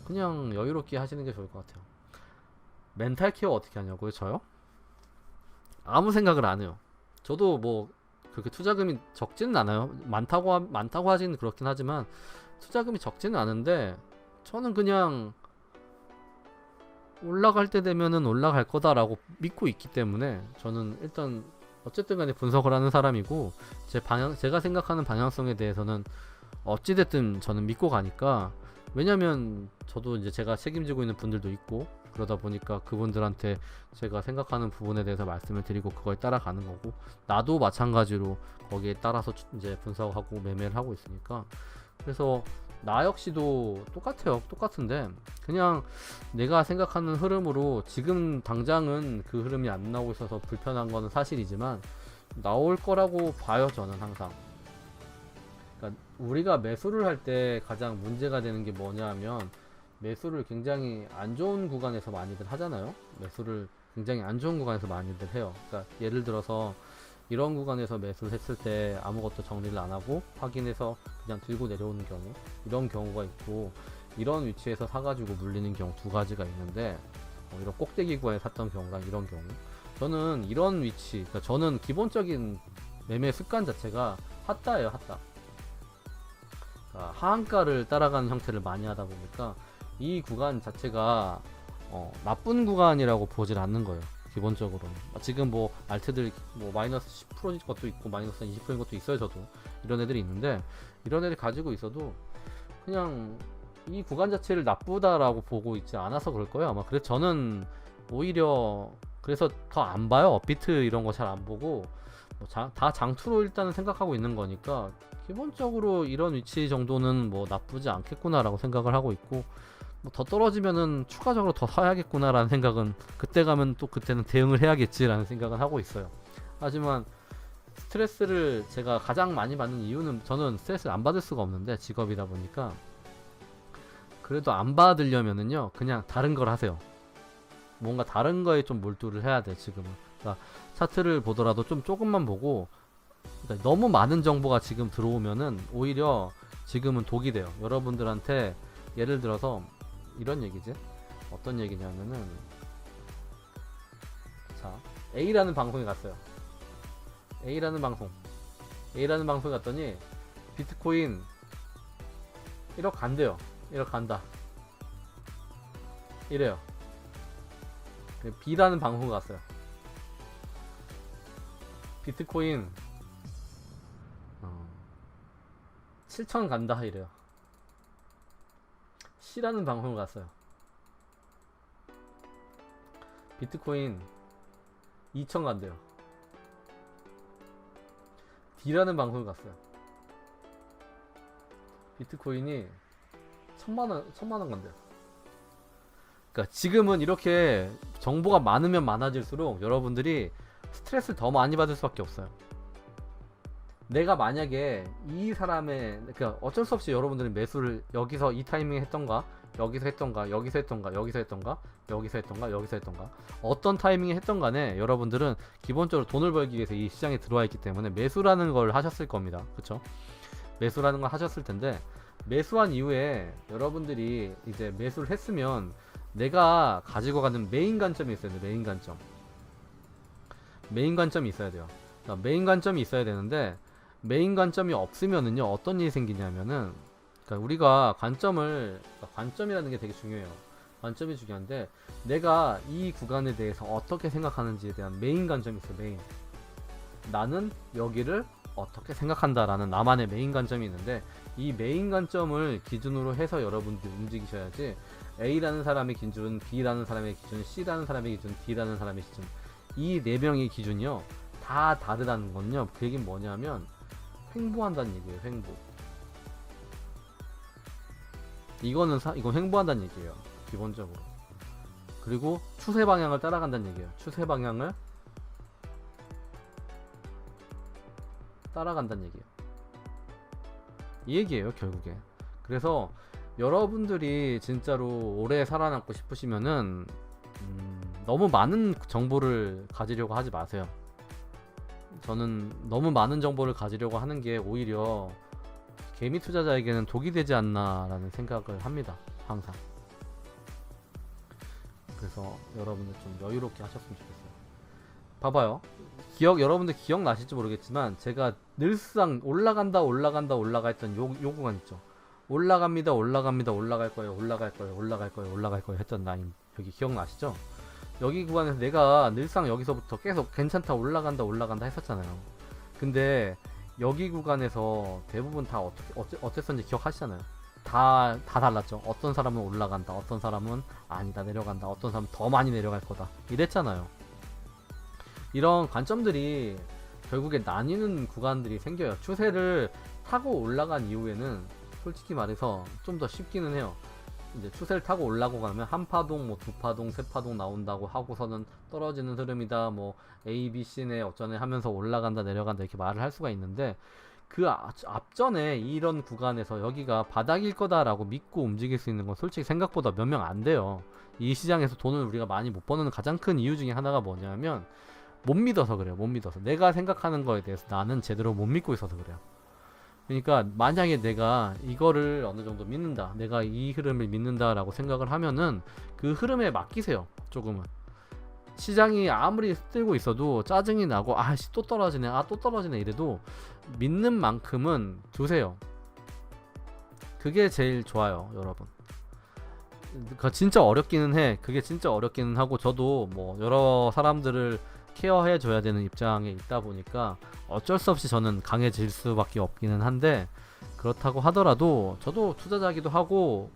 그냥 여유롭게 하시는 게 좋을 것 같아요. 멘탈 케어 어떻게 하냐고요? 저요? 아무 생각을 안 해요. 저도 뭐 그렇게 투자금이 적지는 않아요. 많다고 하지는 그렇긴 하지만 투자금이 적지는 않은데 저는 그냥 올라갈 때 되면은 올라갈 거다라고 믿고 있기 때문에 저는 일단 어쨌든 간에 분석을 하는 사람이고 제가 생각하는 방향성에 대해서는 어찌됐든 저는 믿고 가니까. 왜냐면 저도 이제 제가 책임지고 있는 분들도 있고 그러다 보니까 그분들한테 제가 생각하는 부분에 대해서 말씀을 드리고 그거에 따라가는 거고, 나도 마찬가지로 거기에 따라서 이제 분석하고 매매를 하고 있으니까. 그래서 나 역시도 똑같아요. 똑같은데 그냥 내가 생각하는 흐름으로 지금 당장은 그 흐름이 안 나오고 있어서 불편한 거는 사실이지만 나올 거라고 봐요. 저는 항상. 그러니까 우리가 매수를 할 때 가장 문제가 되는 게 뭐냐 하면, 매수를 굉장히 안 좋은 구간에서 많이들 하잖아요. 매수를 굉장히 안 좋은 구간에서 많이들 해요. 그러니까 예를 들어서 이런 구간에서 매수를 했을 때 아무것도 정리를 안 하고 확인해서 그냥 들고 내려오는 경우, 이런 경우가 있고, 이런 위치에서 사가지고 물리는 경우 두 가지가 있는데, 이런 꼭대기 구간에 샀던 경우가 이런 경우, 저는 이런 위치, 그러니까 저는 기본적인 매매 습관 자체가 핫다예요. 핫다. 그러니까 하한가를 따라가는 형태를 많이 하다 보니까 이 구간 자체가 나쁜 구간이라고 보질 않는 거예요. 기본적으로는. 지금 뭐 알트들 뭐 마이너스 10%인 것도 있고 마이너스 20%인 것도 있어요. 저도 이런 애들이 있는데, 이런 애들 가지고 있어도 그냥 이 구간 자체를 나쁘다라고 보고 있지 않아서 그럴 거예요 아마. 그래서 저는 오히려 그래서 더 안 봐요. 업비트 이런 거 잘 안 보고 다 장투로 일단은 생각하고 있는 거니까 기본적으로 이런 위치 정도는 뭐 나쁘지 않겠구나라고 생각을 하고 있고, 뭐 더 떨어지면은 추가적으로 더 사야겠구나라는 생각은, 그때 가면 또 그때는 대응을 해야겠지라는 생각은 하고 있어요. 하지만 스트레스를 제가 가장 많이 받는 이유는, 저는 스트레스를 안 받을 수가 없는데 직업이다 보니까, 그래도 안 받으려면은요 그냥 다른 걸 하세요. 뭔가 다른 거에 좀 몰두를 해야 돼 지금은. 그러니까 차트를 보더라도 좀 조금만 보고, 그러니까 너무 많은 정보가 지금 들어오면은 오히려 지금은 독이 돼요. 여러분들한테 예를 들어서 이런 얘기지. 어떤 얘기냐면은, 자, A라는 방송에 갔어요. A라는 방송에 갔더니 비트코인 1억 간대요. 1억 간다. 이래요. B라는 방송에 갔어요. 비트코인 7천 간다 이래요. C라는 방송을 갔어요. 비트코인 2천 간대요. D라는 방송을 갔어요. 비트코인이 천만원 간대요. 그러니까 지금은 이렇게 정보가 많으면 많아질수록 여러분들이 스트레스를 더 많이 받을 수밖에 없어요. 내가 만약에 이 사람의, 그러니까 어쩔 수 없이 여러분들은 매수를 여기서 이 타이밍에 했던가, 여기서 했던가, 여기서 했던가, 여기서 했던가, 여기서 했던가, 여기서 했던가, 어떤 타이밍에 했던 간에 여러분들은 기본적으로 돈을 벌기 위해서 이 시장에 들어와 있기 때문에 매수라는 걸 하셨을 겁니다. 그쵸? 매수라는 걸 하셨을 텐데, 매수한 이후에 여러분들이 이제 매수를 했으면 내가 가지고 가는 메인 관점이 있어야 돼요. 메인 관점이 있어야 돼요. 그러니까 메인 관점이 있어야 되는데, 메인 관점이 없으면은요 어떤 일이 생기냐면은, 그러니까 우리가 관점이라는 게 되게 중요해요. 관점이 중요한데, 내가 이 구간에 대해서 어떻게 생각하는지에 대한 메인 관점이 있어요. 나는 여기를 어떻게 생각한다라는 나만의 메인 관점이 있는데, 이 메인 관점을 기준으로 해서 여러분들이 움직이셔야지, A라는 사람의 기준, B라는 사람의 기준, C라는 사람의 기준, D라는 사람의 기준, 이 네 명의 기준이요 다 다르다는 건요, 그 얘기는 뭐냐면 횡보한다는 얘기예요. 이건 횡보한다는 얘기예요, 기본적으로. 그리고 추세 방향을 따라간다는 얘기예요. 추세 방향을 따라간다는 얘기예요. 이 얘기예요, 결국에. 그래서 여러분들이 진짜로 오래 살아남고 싶으시면은 너무 많은 정보를 가지려고 하지 마세요. 저는 너무 많은 정보를 가지려고 하는 게 오히려 개미 투자자에게는 독이 되지 않나라는 생각을 합니다. 항상. 그래서 여러분들 좀 여유롭게 하셨으면 좋겠어요. 봐봐요. 여러분들 기억나실지 모르겠지만 제가 늘상 올라가 했던 요 구간 있죠. 올라갑니다, 올라갈 거예요, 올라갈 거예요 했던 라인 여기 기억나시죠? 여기 구간에서 내가 늘상 여기서부터 계속 괜찮다, 올라간다 했었잖아요. 근데 여기 구간에서 대부분 다 어땠었는지 기억하시잖아요. 다 달랐죠. 어떤 사람은 올라간다, 어떤 사람은 아니다, 내려간다, 어떤 사람은 더 많이 내려갈 거다 이랬잖아요. 이런 관점들이 결국에 나뉘는 구간들이 생겨요. 추세를 타고 올라간 이후에는 솔직히 말해서 좀 더 쉽기는 해요. 이제 추세를 타고 올라고 가면 한 파동, 뭐 두 파동, 세 파동 나온다고 하고서는 떨어지는 흐름이다, 뭐 A, B, C네 어쩌네 하면서 올라간다, 내려간다 이렇게 말을 할 수가 있는데 그 앞전에 이런 구간에서 여기가 바닥일 거다라고 믿고 움직일 수 있는 건 솔직히 생각보다 몇 명 안 돼요. 이 시장에서 돈을 우리가 많이 못 버는 가장 큰 이유 중에 하나가 뭐냐면 못 믿어서 그래요. 못 믿어서. 내가 생각하는 거에 대해서 나는 제대로 못 믿고 있어서 그래요. 그러니까 만약에 내가 이거를 어느 정도 믿는다, 내가 이 흐름을 믿는다라고 생각을 하면은 그 흐름에 맡기세요. 조금은. 시장이 아무리 뜨고 있어도 짜증이 나고 아씨 또 떨어지네, 또 떨어지네 이래도 믿는 만큼은 두세요. 그게 제일 좋아요, 여러분. 그 진짜 어렵기는 해. 그게 진짜 어렵기는 하고 저도 뭐 여러 사람들을 케어해 줘야 되는 입장에 있다 보니까 어쩔 수 없이 저는 강해질 수밖에 없기는 한데, 그렇다고 하더라도 저도 투자자기도 하고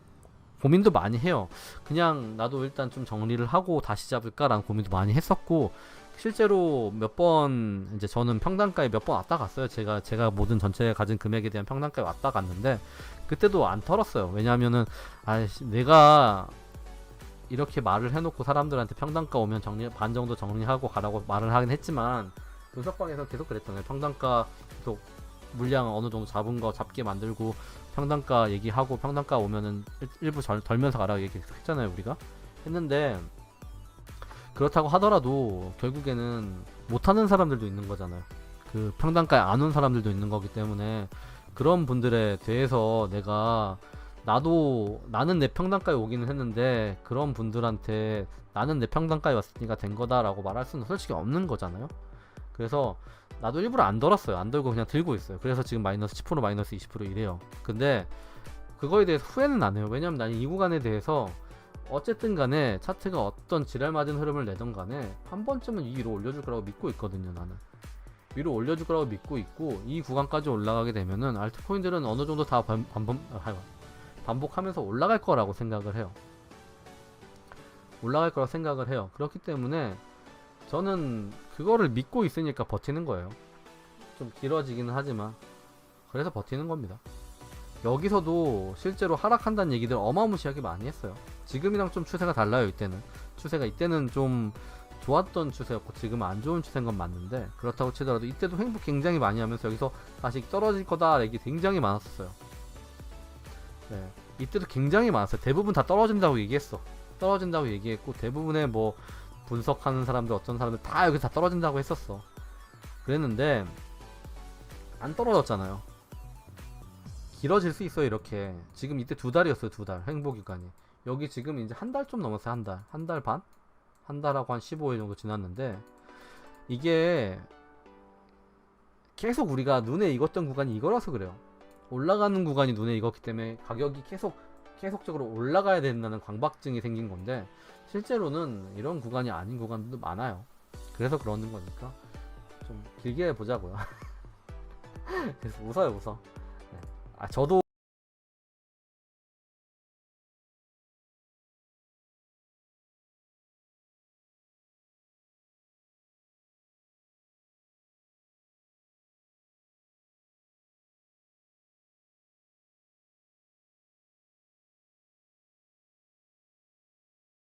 고민도 많이 해요. 그냥 나도 일단 좀 정리를 하고 다시 잡을까라는 고민도 많이 했었고, 실제로 몇 번 이제 저는 평단가에 몇 번 왔다 갔어요. 제가 모든 전체 가진 금액에 대한 평단가에 왔다 갔는데 그때도 안 털었어요. 왜냐하면은 내가 이렇게 말을 해놓고 사람들한테 평단가 오면 반 정도 정리하고 가라고 말을 하긴 했지만 분석방에서 계속 그랬잖아요. 평단가 계속 물량 어느 정도 잡은 거 잡게 만들고 평단가 얘기하고 평단가 오면은 일부 덜면서 가라고 얘기했잖아요. 우리가 했는데 그렇다고 하더라도 결국에는 못하는 사람들도 있는 거잖아요. 그 평단가에 안 온 사람들도 있는 거기 때문에 그런 분들에 대해서 나는 내 평단가에 오기는 했는데 그런 분들한테 나는 내 평단가에 왔으니까 된 거다라고 말할 수는 솔직히 없는 거잖아요. 그래서 나도 일부러 안 덜었어요. 안 덜고 그냥 들고 있어요. 그래서 지금 마이너스 10% 마이너스 20% 이래요. 근데 그거에 대해서 후회는 안 해요. 왜냐면 나는 이 구간에 대해서 어쨌든 간에 차트가 어떤 지랄 맞은 흐름을 내던 간에 한 번쯤은 위로 올려줄 거라고 믿고 있거든요. 나는 위로 올려줄 거라고 믿고 있고, 이 구간까지 올라가게 되면은 알트코인들은 어느 정도 다 반복하면서 올라갈 거라고 생각을 해요. 올라갈 거라고 생각을 해요. 그렇기 때문에 저는 그거를 믿고 있으니까 버티는 거예요. 좀 길어지기는 하지만 그래서 버티는 겁니다. 여기서도 실제로 하락한다는 얘기들 어마무시하게 많이 했어요. 지금이랑 좀 추세가 달라요. 이때는 좀 좋았던 추세였고 지금은 안 좋은 추세인 건 맞는데, 그렇다고 치더라도 이때도 횡보 굉장히 많이 하면서 여기서 다시 떨어질 거다 얘기 굉장히 많았었어요. 네, 이때도 굉장히 많았어요. 대부분 다 떨어진다고 얘기했고 대부분의 뭐 분석하는 사람들, 어떤 사람들 다 여기서 다 떨어진다고 했었어. 그랬는데 안 떨어졌잖아요. 길어질 수 있어요. 이렇게 지금 이때 2달이었어요. 2달 횡보 기간이. 여기 지금 이제 한 달 좀 넘었어요. 한 달 반? 한 달하고 한 15일 정도 지났는데 이게 계속 우리가 눈에 익었던 구간이 이거라서 그래요. 올라가는 구간이 눈에 익었기 때문에 가격이 계속적으로 올라가야 된다는 강박증이 생긴 건데, 실제로는 이런 구간이 아닌 구간도 많아요. 그래서 그러는 거니까 좀 길게 보자고요. 그래서 웃어요. 네. 저도